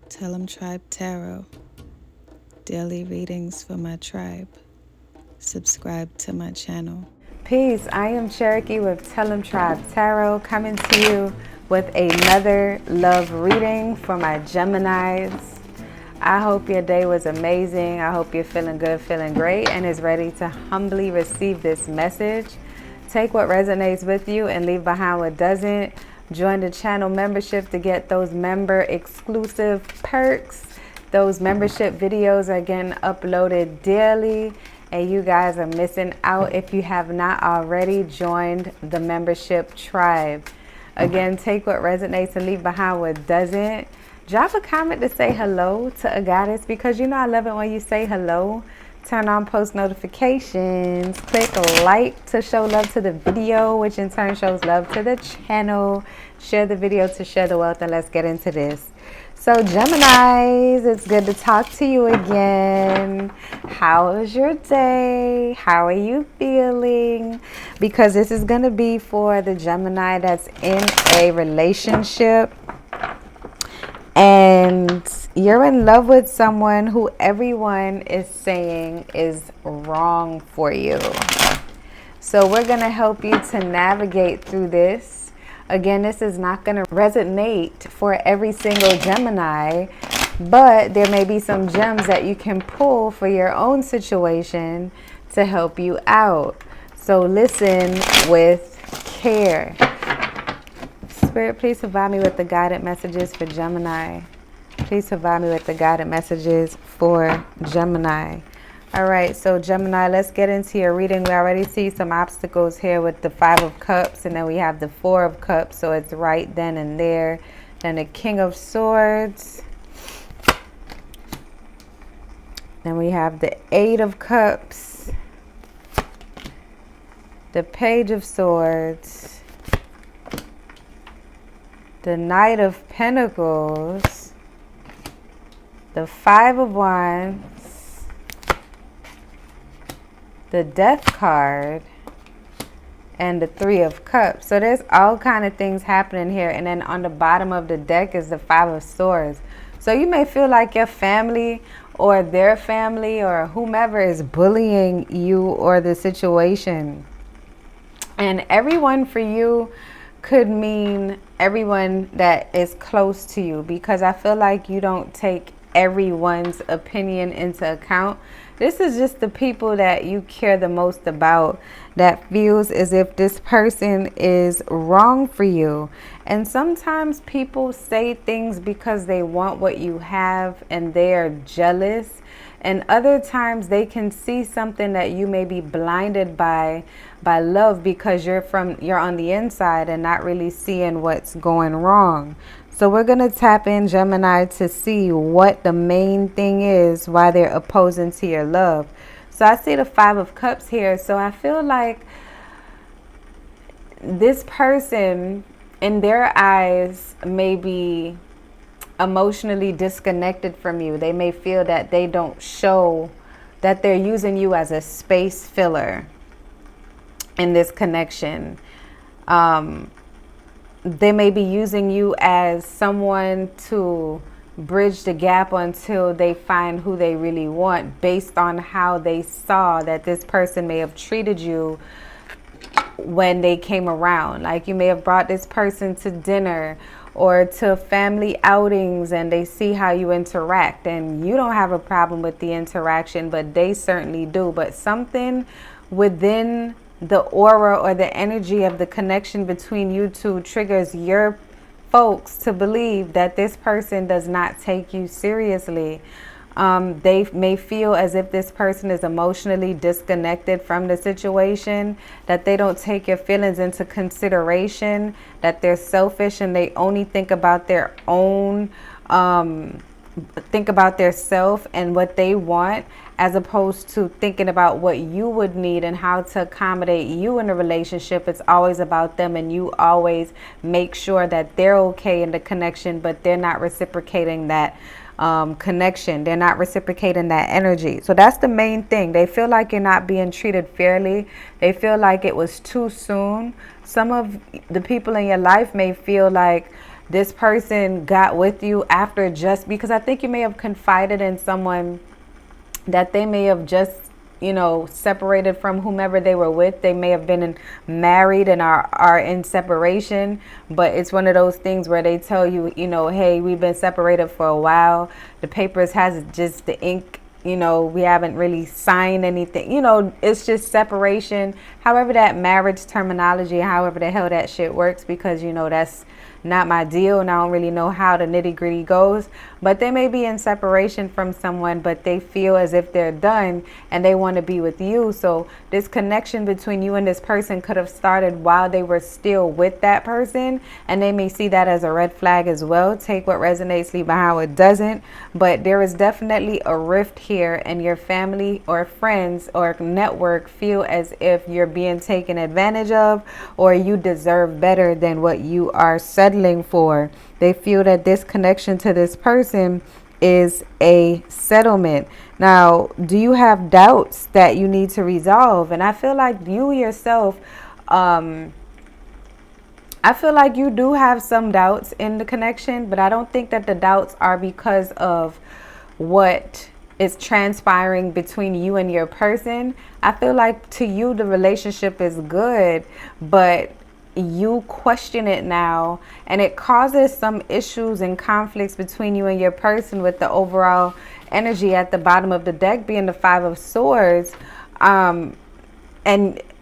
Tellemtribe Tarot, daily readings for my tribe. Subscribe to my channel. Peace, I am Cherokee with Tellemtribe Tarot, coming to you with another love reading for my Geminis. I hope your day was amazing. I hope you're feeling good, feeling great, and is ready to humbly receive this message. Take what resonates with you and leave behind what doesn't. Join the channel membership to get those member exclusive perks. Those membership videos are getting uploaded daily, and you guys are missing out if you have not already joined the membership tribe. Again, take what resonates and leave behind what doesn't. Drop a comment to say hello to a goddess, because you know I love it when you say hello. Turn on post notifications. Click like to show love to the video, which in turn shows love to the channel. Share the video to share the wealth, and let's get into this. So Geminis, it's good to talk to you again. How is your day? How are you feeling? Because this is going to be for the Gemini that's in a relationship and you're in love with someone who everyone is saying is wrong for you. So we're going to help you to navigate through this. Again, this is not going to resonate for every single Gemini, but there may be some gems that you can pull for your own situation to help you out. So listen with care. Spirit, please provide me with the guided messages for Gemini. Please provide me with the guided messages for Gemini. All right, so Gemini, let's get into your reading. We already see some obstacles here with the Five of Cups, and then we have the Four of Cups, so it's right then and there. Then the King of Swords. Then we have the Eight of Cups. The Page of Swords. The Knight of Pentacles, the Five of Wands, the Death card, and the Three of Cups. So there's all kind of things happening here. And then on the bottom of the deck is the Five of Swords. So you may feel like your family or their family or whomever is bullying you or the situation. And everyone for you could mean everyone that is close to you, because I feel like you don't take everyone's opinion into account. This is just the people that you care the most about that feels as if this person is wrong for you. And sometimes people say things because they want what you have and they are jealous. And other times they can see something that you may be blinded by love, because you're on the inside and not really seeing what's going wrong. So we're going to tap in, Gemini, to see what the main thing is why they're opposing to your love. So I see the Five of Cups here. So I feel like this person, in their eyes, may be emotionally disconnected from you. They may feel that they don't show that they're using you as a space filler in this connection. They may be using you as someone to bridge the gap until they find who they really want, based on how they saw that this person may have treated you when they came around. Like you may have brought this person to dinner or to family outings, and they see how you interact, and you don't have a problem with the interaction, but they certainly do. But something within the aura or the energy of the connection between you two triggers your folks to believe that this person does not take you seriously. They may feel as if this person is emotionally disconnected from the situation, that they don't take your feelings into consideration, that they're selfish and they only think about their own, think about their self and what they want, as opposed to thinking about what you would need and how to accommodate you in a relationship. It's always about them, and you always make sure that they're okay in the connection, but they're not reciprocating that connection. They're not reciprocating that energy. So that's the main thing. They feel like you're not being treated fairly. They feel like it was too soon. Some of the people in your life may feel like this person got with you after, just because I think you may have confided in someone that they may have just, separated from whomever they were with. They may have been married and are in separation, but it's one of those things where they tell you, hey, we've been separated for a while. The papers has just the ink, we haven't really signed anything. It's just separation. However, that marriage terminology, however the hell that shit works, because, that's not my deal, and I don't really know how the nitty gritty goes. But they may be in separation from someone, but they feel as if they're done and they want to be with you. So this connection between you and this person could have started while they were still with that person, and they may see that as a red flag as well. Take what resonates, leave behind what doesn't. But there is definitely a rift here, and your family or friends or network feel as if you're being taken advantage of, or you deserve better than what you are settling for. They feel that this connection to this person is a settlement. Now, do you have doubts that you need to resolve? And I feel like you yourself, I feel like you do have some doubts in the connection, but I don't think that the doubts are because of what is transpiring between you and your person. I feel like to you, the relationship is good, but you question it now, and it causes some issues and conflicts between you and your person, with the overall energy at the bottom of the deck being the Five of Swords. And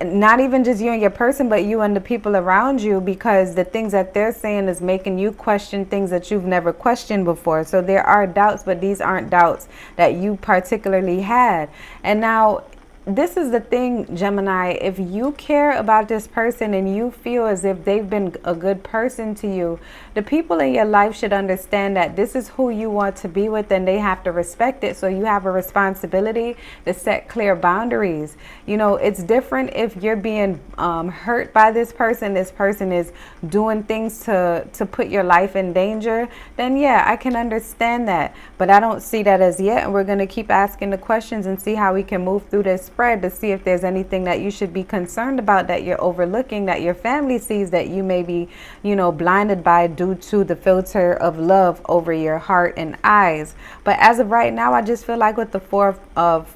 not even just you and your person, but you and the people around you, because the things that they're saying is making you question things that you've never questioned before. So there are doubts, but these aren't doubts that you particularly had. And now, this is the thing, Gemini. If you care about this person and you feel as if they've been a good person to you, the people in your life should understand that this is who you want to be with, and they have to respect it. So you have a responsibility to set clear boundaries. It's different if you're being hurt by this person is doing things to put your life in danger. Then yeah, I can understand that. But I don't see that as yet. And we're going to keep asking the questions and see how we can move through this spread to see if there's anything that you should be concerned about, that you're overlooking, that your family sees, that you may be, blinded by due to the filter of love over your heart and eyes. But as of right now, I just feel like with the Four of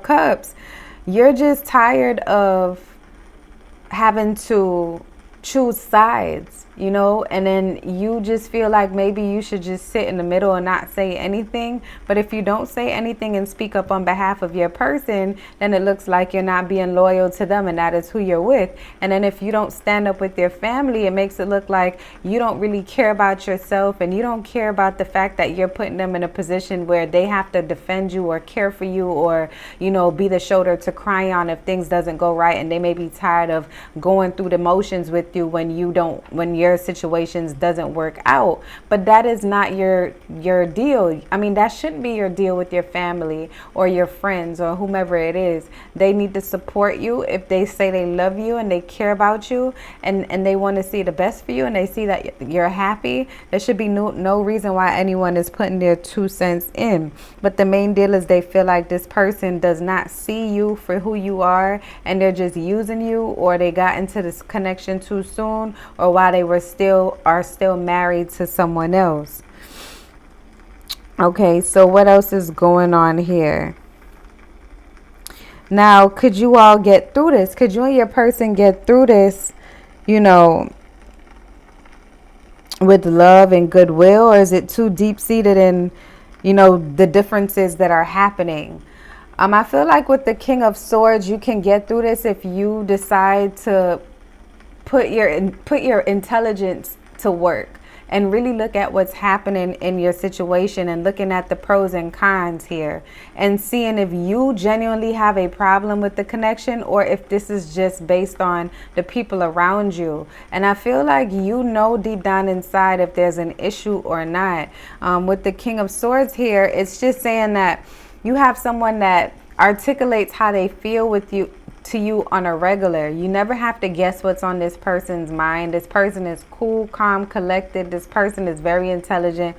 Cups, you're just tired of having to choose sides, and then you just feel like maybe you should just sit in the middle and not say anything. But if you don't say anything and speak up on behalf of your person, then it looks like you're not being loyal to them, and that is who you're with. And then if you don't stand up with your family, it makes it look like you don't really care about yourself, and you don't care about the fact that you're putting them in a position where they have to defend you or care for you, or be the shoulder to cry on if things doesn't go right. And they may be tired of going through the motions with you when your situations doesn't work out. But that is not your deal. I mean, that shouldn't be your deal with your family or your friends or whomever it is. They need to support you if they say they love you and they care about you, and they want to see the best for you, and they see that you're happy. There should be no reason why anyone is putting their 2 cents in. But the main deal is they feel like this person does not see you for who you are, and they're just using you, or they got into this connection too soon, or while they are still married to someone else. Okay, so what else is going on here? Now, could you all get through this? Could you and your person get through this, with love and goodwill, or is it too deep-seated in, the differences that are happening? I feel like with the King of Swords, you can get through this if you decide to put your intelligence to work and really look at what's happening in your situation, and looking at the pros and cons here, and seeing if you genuinely have a problem with the connection, or if this is just based on the people around you. And I feel like deep down inside if there's an issue or not. With the King of Swords here, it's just saying that you have someone that articulates how they feel to you on a regular. You never have to guess what's on this person's mind. This person is cool, calm, collected. This person is very intelligent.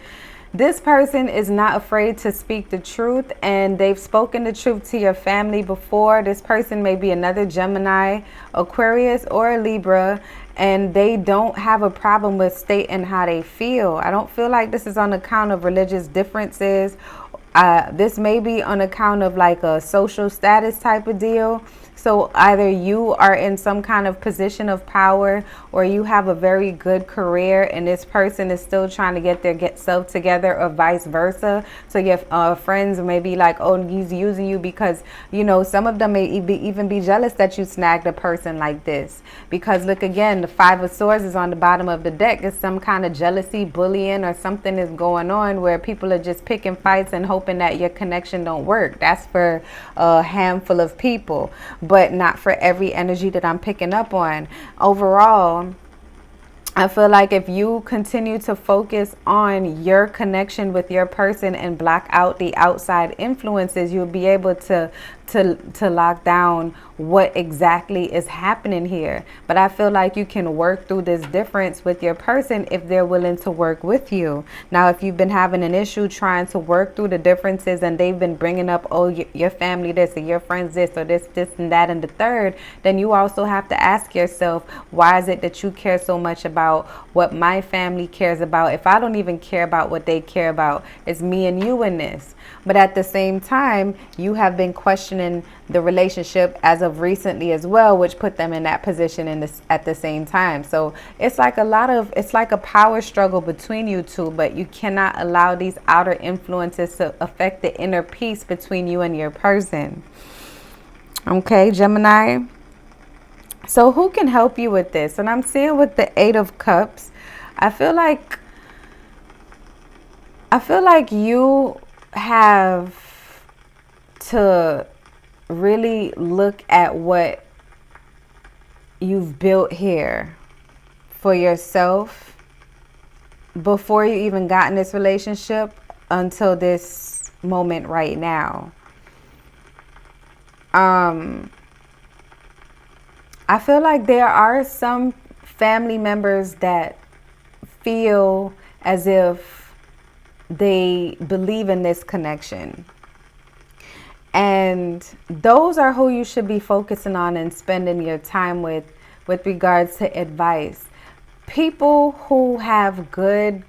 This person is not afraid to speak the truth, and they've spoken the truth to your family before. This person may be another Gemini, Aquarius, or a Libra, and they don't have a problem with stating how they feel. I don't feel like this is on account of religious differences. This may be on account of like a social status type of deal. So either you are in some kind of position of power, or you have a very good career and this person is still trying to get their self together, or vice versa. So your friends may be like, oh, he's using you because, you know, some of them may even be jealous that you snagged a person like this. Because look again, the Five of Swords is on the bottom of the deck. It's some kind of jealousy, bullying, or something is going on where people are just picking fights and hoping that your connection don't work. That's for a handful of people, but not for every energy that I'm picking up on. Overall, I feel like if you continue to focus on your connection with your person and block out the outside influences, you'll be able to lock down what exactly is happening here. But I feel like you can work through this difference with your person if they're willing to work with you. Now, if you've been having an issue trying to work through the differences and they've been bringing up, oh, your family this, or your friends this, or this and that and the third, then you also have to ask yourself, why is it that you care so much about what my family cares about if I don't even care about what they care about? It's me and you in this. But at the same time, you have been questioning the relationship as of recently as well, which put them in that position at the same time. So it's like it's like a power struggle between you two, but you cannot allow these outer influences to affect the inner peace between you and your person. Okay, Gemini. So who can help you with this? And I'm seeing with the Eight of Cups, I feel like you have to really look at what you've built here for yourself before you even got in this relationship until this moment right now. I feel like there are some family members that feel as if they believe in this connection. And those are who you should be focusing on and spending your time with regards to advice. People who have good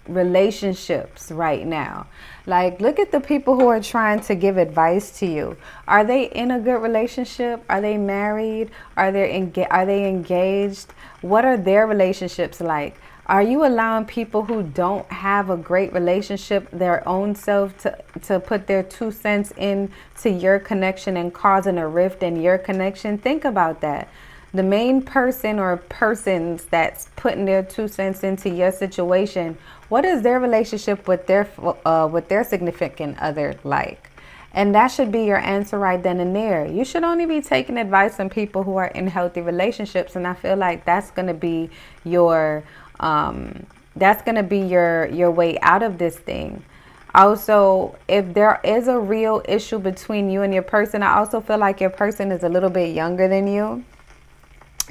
relationships right now. Like, look at the people who are trying to give advice to you. Are they in a good relationship? Are they married? Are they engaged? What are their relationships like? Are you allowing people who don't have a great relationship, their own self, to put their 2 cents into your connection and causing a rift in your connection? Think about that. The main person or persons that's putting their 2 cents into your situation, what is their relationship with their significant other like? And that should be your answer right then and there. You should only be taking advice from people who are in healthy relationships, and I feel like that's going to be your your way out of this thing. Also, if there is a real issue between you and your person, I also feel like your person is a little bit younger than you.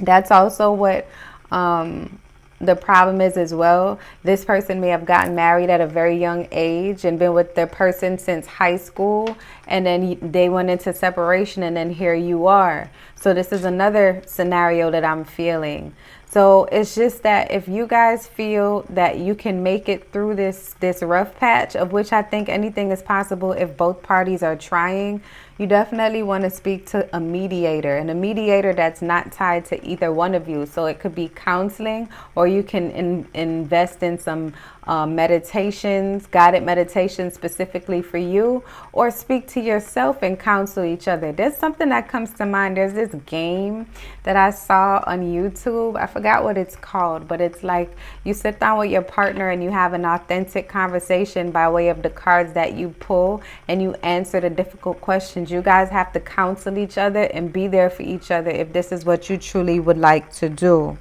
That's also what the problem is as well. This person may have gotten married at a very young age and been with their person since high school, and then they went into separation, and then here you are. So this is another scenario that I'm feeling. So it's just that if you guys feel that you can make it through this rough patch, of which I think anything is possible if both parties are trying, you definitely want to speak to a mediator, and a mediator that's not tied to either one of you. So it could be counseling, or you can invest in some meditations, guided meditations specifically for you, or speak to yourself and counsel each other. There's something that comes to mind. There's this game that I saw on YouTube. I forgot what it's called, but it's like you sit down with your partner and you have an authentic conversation by way of the cards that you pull, and you answer the difficult questions. You guys have to counsel each other and be there for each other if this is what you truly would like to do.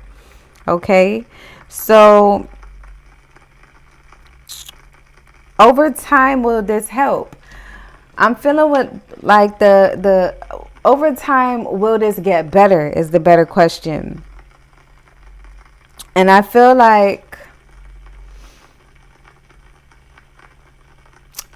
Okay, so over time, will this help? I'm feeling like the over time, will this get better is the better question. And I feel like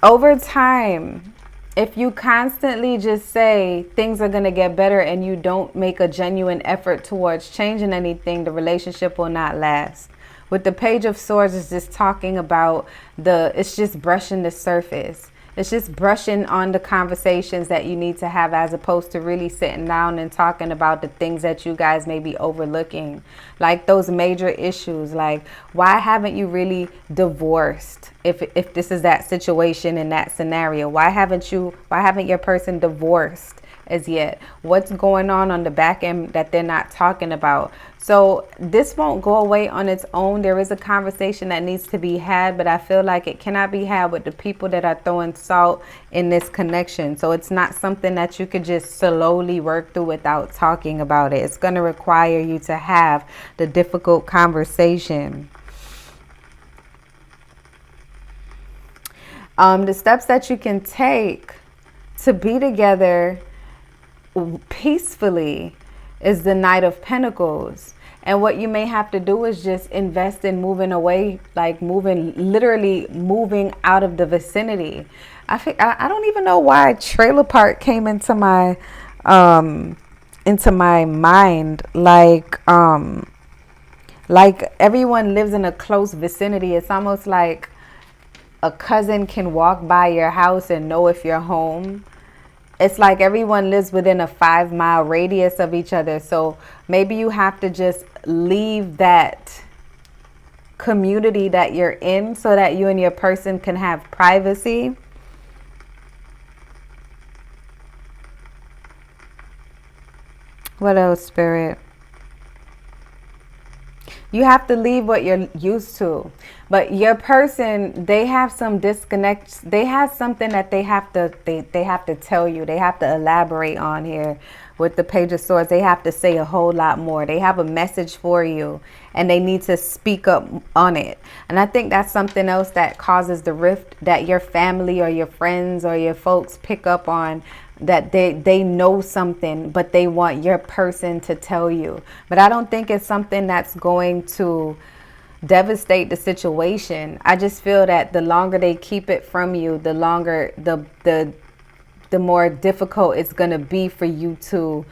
over time, if you constantly just say things are going to get better and you don't make a genuine effort towards changing anything, the relationship will not last. With the Page of Swords, it's just talking about it's just brushing the surface. It's just brushing on the conversations that you need to have, as opposed to really sitting down and talking about the things that you guys may be overlooking. Like those major issues, like why haven't you really divorced? If this is that situation in that scenario, why haven't your person divorced as yet? What's going on the back end that they're not talking about? So this won't go away on its own. There is a conversation that needs to be had, but I feel like it cannot be had with the people that are throwing salt in this connection. So it's not something that you could just slowly work through without talking about it. It's going to require you to have the difficult conversation. The steps that you can take to be together peacefully is the Knight of Pentacles. And what you may have to do is just invest in moving away, like literally moving out of the vicinity. I don't even know why trailer park came into my mind. Like everyone lives in a close vicinity. It's almost like a cousin can walk by your house and know if you're home. It's like everyone lives within a 5-mile radius of each other. So maybe you have to just leave that community that you're in so that you and your person can have privacy. What else, Spirit? You have to leave what you're used to. But your person, they have some disconnect. They have something that they have to tell you. They have to elaborate on here. With the Page of Swords, they have to say a whole lot more. They have a message for you and they need to speak up on it. And I think that's something else that causes the rift, that your family or your friends or your folks pick up on, that they know something, but they want your person to tell you. But I don't think it's something that's going to devastate the situation. I just feel that the longer they keep it from you, the longer the more difficult it's going to be for you to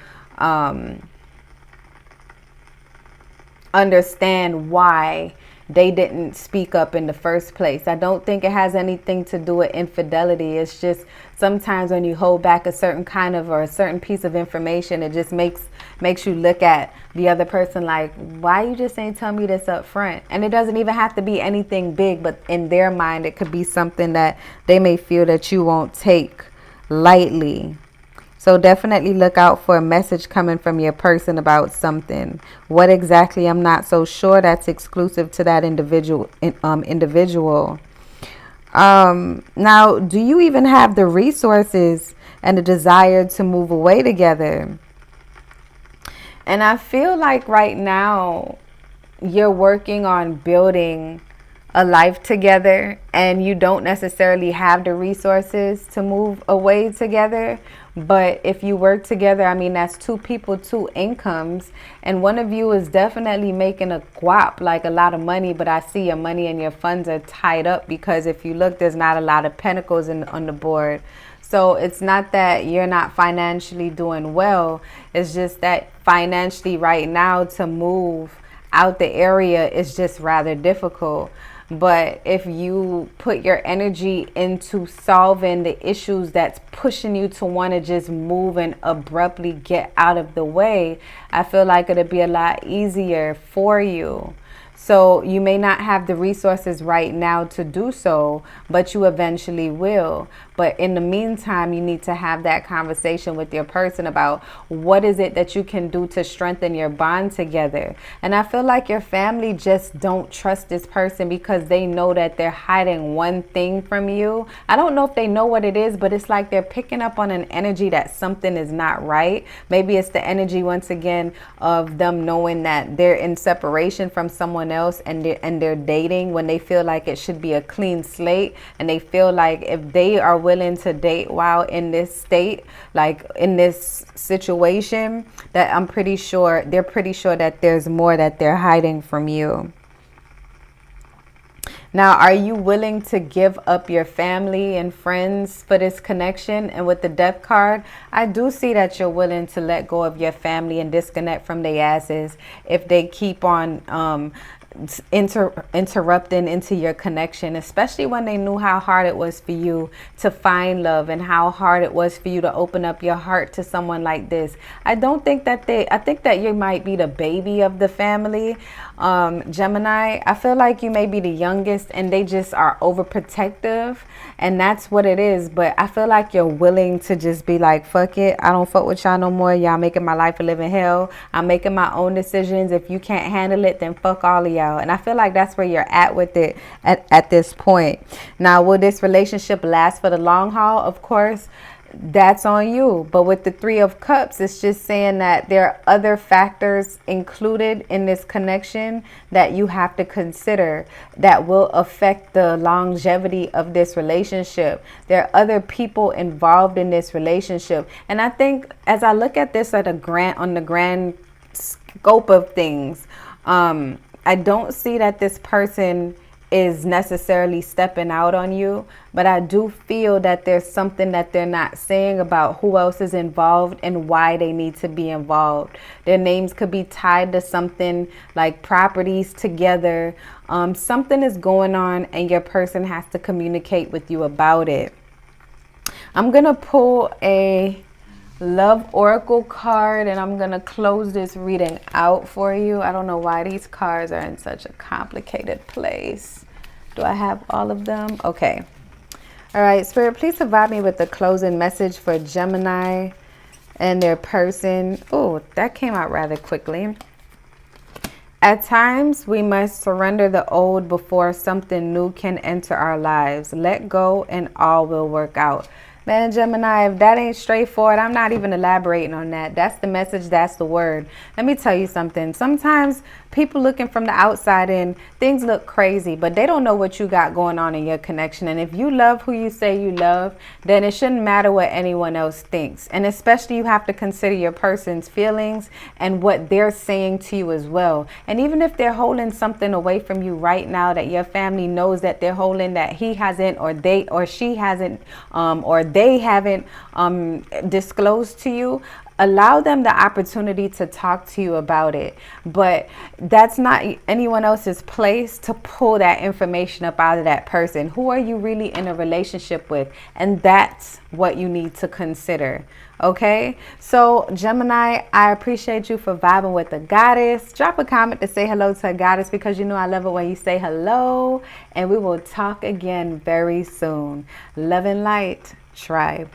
understand why they didn't speak up in the first place. I don't think it has anything to do with infidelity. It's just sometimes when you hold back a certain kind of or a certain piece of information, it just makes you look at the other person like, why you just ain't tell me this up front? And it doesn't even have to be anything big, but in their mind, it could be something that they may feel that you won't take lightly. So definitely look out for a message coming from your person about something. What exactly, I'm not so sure. That's exclusive to that individual. Now, do you even have the resources and the desire to move away together? And I feel like right now you're working on building a life together and you don't necessarily have the resources to move away together. But if you work together, I mean, that's two people, two incomes, and one of you is definitely making a guap, like a lot of money, but I see your money and your funds are tied up because if you look, there's not a lot of pentacles on the board. So it's not that you're not financially doing well. It's just that financially right now to move out the area is just rather difficult. But if you put your energy into solving the issues that's pushing you to want to just move and abruptly get out of the way, I feel like it'll be a lot easier for you. So you may not have the resources right now to do so, but you eventually will. But in the meantime, you need to have that conversation with your person about what is it that you can do to strengthen your bond together. And I feel like your family just don't trust this person because they know that they're hiding one thing from you. I don't know if they know what it is, but it's like they're picking up on an energy that something is not right. Maybe it's the energy, once again, of them knowing that they're in separation from someone else and they're dating when they feel like it should be a clean slate, and they feel like if they are willing to date while in this state, like in this situation, that they're pretty sure that there's more that they're hiding from you. Now, are you willing to give up your family and friends for this connection? And with the death card, I do see that you're willing to let go of your family and disconnect from their asses if they keep on interrupting into your connection, especially when they knew how hard it was for you to find love and how hard it was for you to open up your heart to someone like this. I think that you might be the baby of the family, Gemini. I feel like you may be the youngest and they just are overprotective, and that's what it is. But I feel like you're willing to just be like, fuck it, I don't fuck with y'all no more. Y'all making my life a living hell. I'm making my own decisions. If you can't handle it, then fuck all of y'all. And I feel like that's where you're at with it at this point. Now, will this relationship last for the long haul? Of course, that's on you. But with the Three of Cups, it's just saying that there are other factors included in this connection that you have to consider that will affect the longevity of this relationship. There are other people involved in this relationship. And I think as I look at this on the grand scope of things, I don't see that this person is necessarily stepping out on you, but I do feel that there's something that they're not saying about who else is involved and why they need to be involved. Their names could be tied to something like properties together. Something is going on and your person has to communicate with you about it. I'm going to pull a Love Oracle card and I'm gonna close this reading out for you. I don't know why these cards are in such a complicated place. Do I have all of them? Okay. All right, Spirit, please provide me with the closing message for Gemini and their person. Oh, that came out rather quickly. At times, we must surrender the old before something new can enter our lives. Let go and all will work out. Man, Gemini, if that ain't straightforward, I'm not even elaborating on that. That's the message. That's the word. Let me tell you something. Sometimes people looking from the outside in, things look crazy, but they don't know what you got going on in your connection. And if you love who you say you love, then it shouldn't matter what anyone else thinks. And especially you have to consider your person's feelings and what they're saying to you as well. And even if they're holding something away from you right now that your family knows that they're holding, that he hasn't, or they or she hasn't, or they haven't disclosed to you, allow them the opportunity to talk to you about it. But that's not anyone else's place to pull that information up out of that person. Who are you really in a relationship with? And that's what you need to consider. Okay, so Gemini, I appreciate you for vibing with the goddess. Drop a comment to say hello to a goddess, because you know I love it when you say hello. And we will talk again very soon. Love and light, tribe.